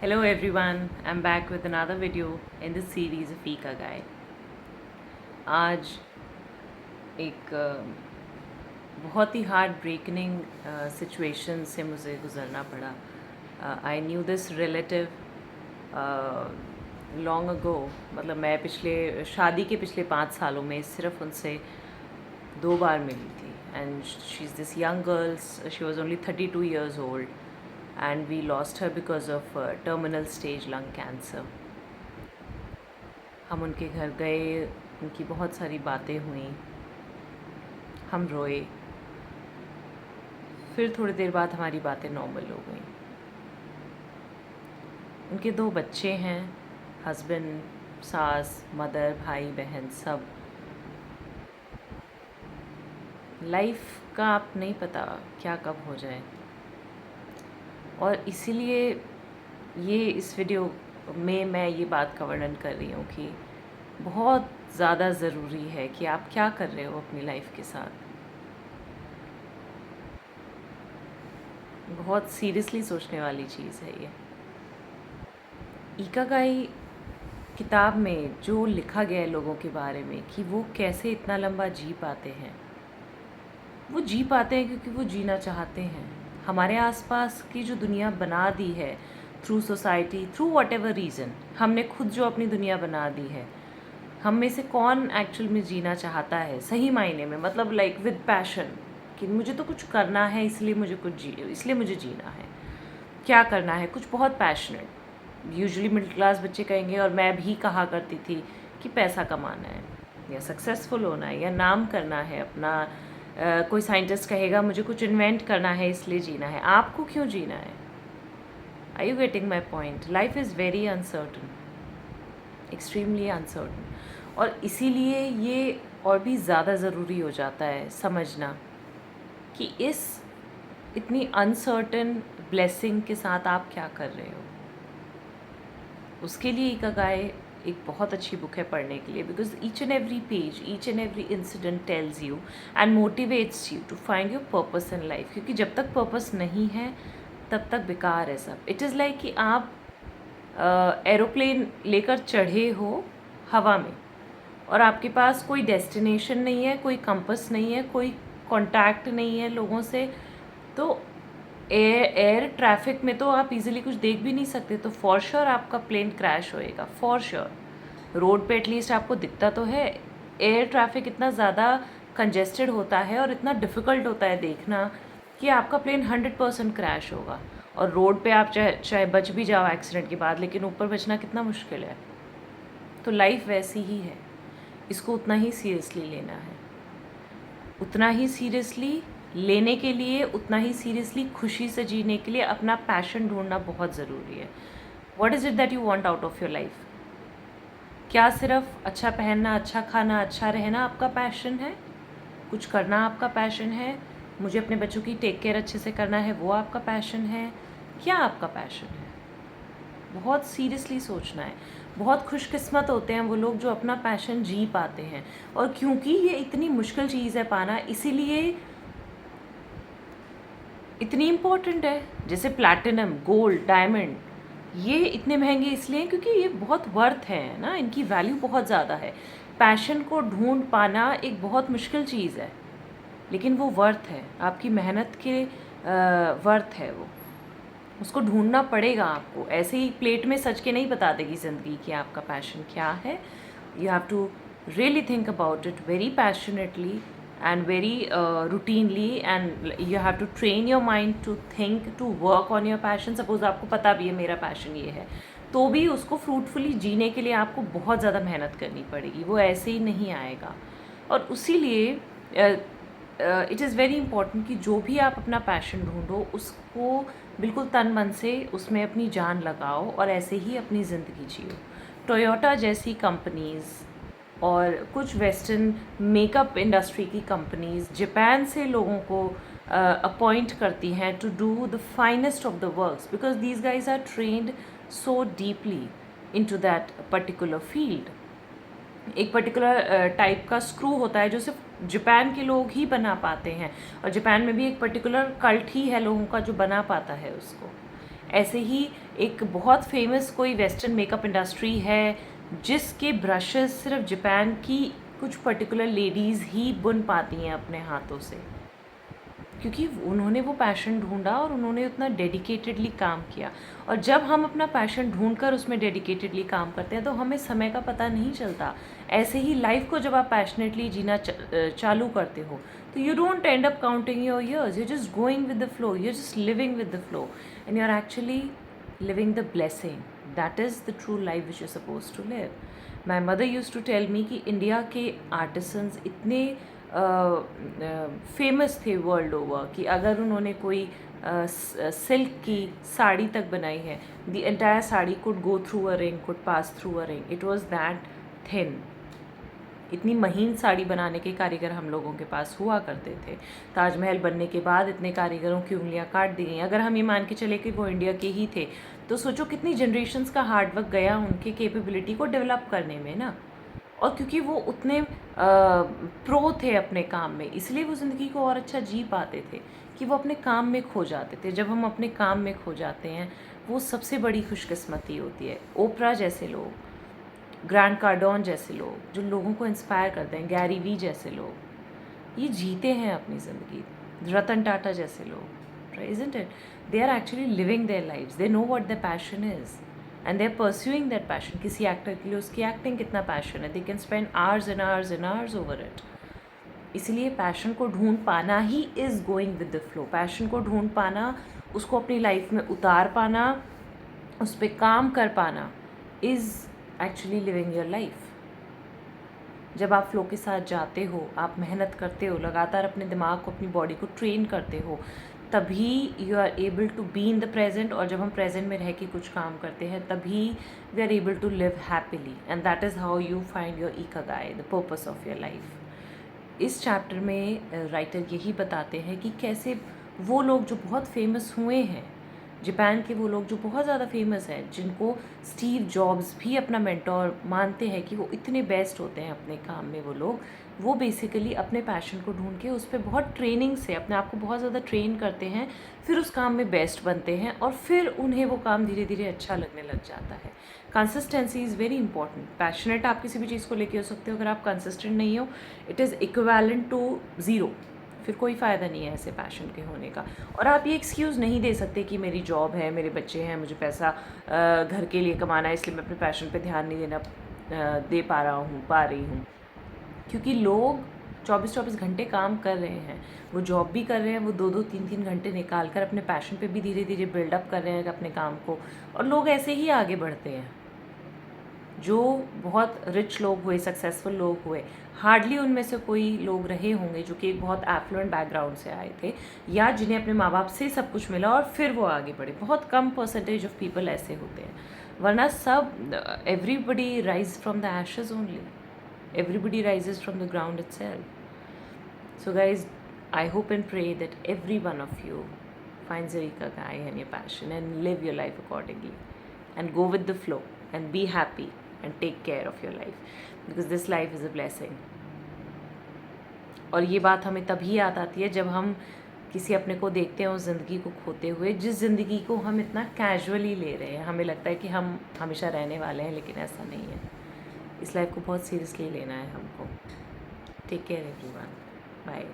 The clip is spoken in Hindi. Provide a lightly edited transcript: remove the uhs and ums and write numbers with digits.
Hello everyone, I'm back with another video in this series of Ikigai. आज एक बहुत ही हार्ट ब्रेकनिंग सिचुएशन से मुझे गुज़रना पड़ा. I knew this relative long ago. मतलब मैं पिछले शादी के पिछले 5 सालों में सिर्फ उनसे 2 बार मिली थी. And she is this young girls. She was only 32 years old and we lost her because of terminal stage lung cancer. हम उनके घर गए, उनकी बहुत सारी बातें हुई, हम रोए. फिर थोड़ी देर बाद हमारी बातें नॉर्मल हो गई. उनके 2 बच्चे हैं, हस्बैंड, सास, मदर, भाई बहन सब. लाइफ का आप नहीं पता क्या कब हो जाए, और इसीलिए ये इस वीडियो में मैं ये बात का वर्णन कर रही हूँ कि बहुत ज़्यादा ज़रूरी है कि आप क्या कर रहे हो अपनी लाइफ के साथ. बहुत सीरियसली सोचने वाली चीज़ है ये. इकागाई किताब में जो लिखा गया है लोगों के बारे में कि वो कैसे इतना लंबा जी पाते हैं, वो जी पाते हैं क्योंकि वो जीना चाहते हैं. हमारे आसपास की जो दुनिया बना दी है through society, through what ever reason, हमने खुद जो अपनी दुनिया बना दी है, हम में से कौन एक्चुअल में जीना चाहता है सही मायने में, मतलब लाइक विद पैशन, कि मुझे तो कुछ करना है इसलिए मुझे जीना है. क्या करना है, कुछ बहुत पैशनेट. यूजुअली मिडिल क्लास बच्चे कहेंगे, और मैं भी कहा करती थी, कि पैसा कमाना है या सक्सेसफुल होना है या नाम करना है अपना. कोई साइंटिस्ट कहेगा मुझे कुछ इन्वेंट करना है इसलिए जीना है. आपको क्यों जीना है? Are you getting my point? Life is very uncertain, extremely uncertain. और इसीलिए ये और भी ज़्यादा ज़रूरी हो जाता है समझना कि इस इतनी अनसर्टन ब्लेसिंग के साथ आप क्या कर रहे हो. उसके लिए इकागाई एक बहुत अच्छी बुक है पढ़ने के लिए, because each and every page, each and every incident tells you and motivates you to find your purpose in life. क्योंकि जब तक पर्पस नहीं है तब तक बेकार है सब. इट इज़ लाइक कि आप एरोप्लेन लेकर चढ़े हो हवा में, और आपके पास कोई डेस्टिनेशन नहीं है, कोई कंपस नहीं है, कोई कांटेक्ट नहीं है लोगों से. तो एयर ट्रैफिक में तो आप इजीली कुछ देख भी नहीं सकते, तो फॉर श्योर आपका प्लेन क्रैश होएगा, फॉर श्योर. रोड पे एटलीस्ट आपको दिखता तो है. एयर ट्रैफिक इतना ज़्यादा कंजेस्टेड होता है और इतना डिफ़िकल्ट होता है देखना कि आपका प्लेन 100% क्रैश होगा. और रोड पे आप चाहे बच भी जाओ एक्सीडेंट के बाद, लेकिन ऊपर बचना कितना मुश्किल है. तो लाइफ वैसी ही है, इसको उतना ही सीरियसली लेना है. उतना ही सीरियसली लेने के लिए, उतना ही सीरियसली खुशी से जीने के लिए अपना पैशन ढूंढना बहुत ज़रूरी है. What is it that you want out of your life? क्या सिर्फ अच्छा पहनना, अच्छा खाना, अच्छा रहना आपका पैशन है? कुछ करना आपका पैशन है? मुझे अपने बच्चों की टेक केयर अच्छे से करना है, वो आपका पैशन है? क्या आपका पैशन है? बहुत सीरियसली सोचना है. बहुत खुशकिस्मत होते हैं वो लोग जो अपना पैशन जी पाते हैं. और क्योंकि ये इतनी मुश्किल चीज़ है पाना, इसीलिए इतनी इम्पोर्टेंट है. जैसे प्लैटिनम, गोल्ड, डायमंड, ये इतने महंगे इसलिए हैं क्योंकि ये बहुत वर्थ है ना, इनकी वैल्यू बहुत ज़्यादा है. पैशन को ढूंढ पाना एक बहुत मुश्किल चीज़ है, लेकिन वो वर्थ है, आपकी मेहनत के वर्थ है वो. उसको ढूंढना पड़ेगा आपको. ऐसे ही प्लेट में सच के नहीं बता देगी ज़िंदगी कि आपका पैशन क्या है. You have to really think about it very passionately and very routinely, and you have to train your mind to think, to work on your passion. Suppose आपको पता भी है मेरा पैशन ये है, तो भी उसको फ्रूटफुली जीने के लिए आपको बहुत ज़्यादा मेहनत करनी पड़ेगी, वो ऐसे ही नहीं आएगा. और उसीलिए इट इज़ वेरी इंपॉर्टेंट कि जो भी आप अपना पैशन ढूंढो उसको बिल्कुल तन मन से उसमें अपनी जान लगाओ और ऐसे ही अपनी ज़िंदगी जियो. टोयोटा जैसी कंपनीज़ और कुछ वेस्टर्न मेकअप इंडस्ट्री की कंपनीज़ जापान से लोगों को अपॉइंट करती हैं to do the finest of the works, because these guys are trained so deeply into that particular field. एक पर्टिकुलर टाइप का स्क्रू होता है जो सिर्फ जापान के लोग ही बना पाते हैं, और जापान में भी एक पर्टिकुलर कल्ट ही है लोगों का जो बना पाता है उसको. ऐसे ही एक बहुत फेमस कोई वेस्टर्न मेकअप इंडस्ट्री है जिसके ब्रशेस सिर्फ जापान की कुछ पर्टिकुलर लेडीज़ ही बुन पाती हैं अपने हाथों से, क्योंकि उन्होंने वो पैशन ढूंढा और उन्होंने उतना डेडिकेटेडली काम किया। और जब हम अपना पैशन ढूंढकर उसमें डेडिकेटेडली काम करते हैं तो हमें समय का पता नहीं चलता। ऐसे ही लाइफ को जब आप पैशनेटली जीना चालू करते हो तो you don't end up counting your years, you just going with the flow, you just living with the flow and you are actually living the blessing. That is the true life which you're supposed to live. My mother used to tell me कि इंडिया के आर्टिसंस इतने फेमस थे वर्ल्ड ओवर कि अगर उन्होंने कोई सिल्क की साड़ी तक बनाई है, the entire sari could go through a ring, could pass through a ring, it was that thin. इतनी महीन साड़ी बनाने के कारीगर हम लोगों के पास हुआ करते थे। ताजमहल बनने के बाद इतने कारीगरों की उंगलियां काट दी गई। अगर हम ये मान के चले कि वो इंडिया के ही थे तो सोचो कितनी जनरेशन्स का हार्डवर्क गया उनके कैपेबिलिटी को डेवलप करने में ना। और क्योंकि वो उतने प्रो थे अपने काम में, इसलिए वो ज़िंदगी को और अच्छा जी पाते थे कि वो अपने काम में खो जाते थे। जब हम अपने काम में खो जाते हैं वो सबसे बड़ी खुशकिस्मती होती है। ओपरा जैसे लोग, ग्रैंड कार्डोन जैसे लोग जो लोगों को इंस्पायर करते हैं, गैरी वी जैसे लोग, ये जीते हैं अपनी ज़िंदगी। रतन टाटा जैसे लोग, isn't it? They are actually living their lives. They know what their passion is and they are pursuing that passion. किसी एक्टर के लिए उसकी एक्टिंग कितना पैशन है, they can spend hours and hours and hours over it. इसलिए पैशन को ढूंढ पाना he is going with the flow. Passion को ढूंढ पाना, उसको अपनी लाइफ में उतार पाना, उस पर काम कर पाना is actually living your life. जब आप फ्लो के साथ जाते हो, आप मेहनत करते हो, लगातार अपने दिमाग को, अपनी बॉडी को ट्रेन करते हो, तभी you are able to be in the present. और जब हम प्रेजेंट में रह के कुछ काम करते हैं तभी we are able to live happily and that is how you find your ikigai, the purpose of your life. इस चैप्टर में राइटर यही बताते हैं कि कैसे वो लोग जो बहुत फेमस हुए हैं, जापान के वो लोग जो बहुत ज़्यादा फेमस हैं, जिनको स्टीव जॉब्स भी अपना मेंटोर मानते हैं कि वो इतने बेस्ट होते हैं अपने काम में, वो बेसिकली अपने पैशन को ढूंढ के उस पर बहुत ट्रेनिंग से अपने आप को बहुत ज़्यादा ट्रेन करते हैं, फिर उस काम में बेस्ट बनते हैं और फिर उन्हें वो काम धीरे धीरे अच्छा लगने लग जाता है। Consistency is very important. Passionate आप किसी भी चीज़ को लेके हो सकते हो, अगर आप कंसिस्टेंट नहीं हो it is equivalent to zero. फिर कोई फ़ायदा नहीं है ऐसे पैशन के होने का। और आप ये एक्सक्यूज़ नहीं दे सकते कि मेरी जॉब है, मेरे बच्चे हैं, मुझे पैसा घर के लिए कमाना है, इसलिए मैं अपने पैशन पे ध्यान नहीं दे पा रही हूँ। क्योंकि लोग 24-24 घंटे काम कर रहे हैं, वो जॉब भी कर रहे हैं, वो 2-2 3-3 घंटे निकाल कर अपने पैशन पे भी धीरे धीरे बिल्डअप कर रहे हैं अपने काम को, और लोग ऐसे ही आगे बढ़ते हैं। जो बहुत रिच लोग हुए, सक्सेसफुल लोग हुए, हार्डली उनमें से कोई लोग रहे होंगे जो कि एक बहुत एफ्लुएंट बैकग्राउंड से आए थे या जिन्हें अपने माँ बाप से सब कुछ मिला और फिर वो आगे बढ़े। बहुत कम परसेंटेज ऑफ पीपल ऐसे होते हैं, वरना सब everybody rise from the Ashes only, everybody rises from the ground itself. So guys, I hope and pray that every one of you finds your ikigai and your passion and live your life accordingly and go with the flow and be happy and take care of your life because this life is a blessing. और ये बात हमें तभी याद आती है जब हम किसी अपने को देखते हैं उस ज़िंदगी को खोते हुए, जिस ज़िंदगी को हम इतना कैजुअली ले रहे हैं। हमें लगता है कि हम हमेशा रहने वाले हैं, लेकिन ऐसा नहीं है। इस लाइफ को बहुत सीरियसली लेना है हमको। Take care everyone, bye.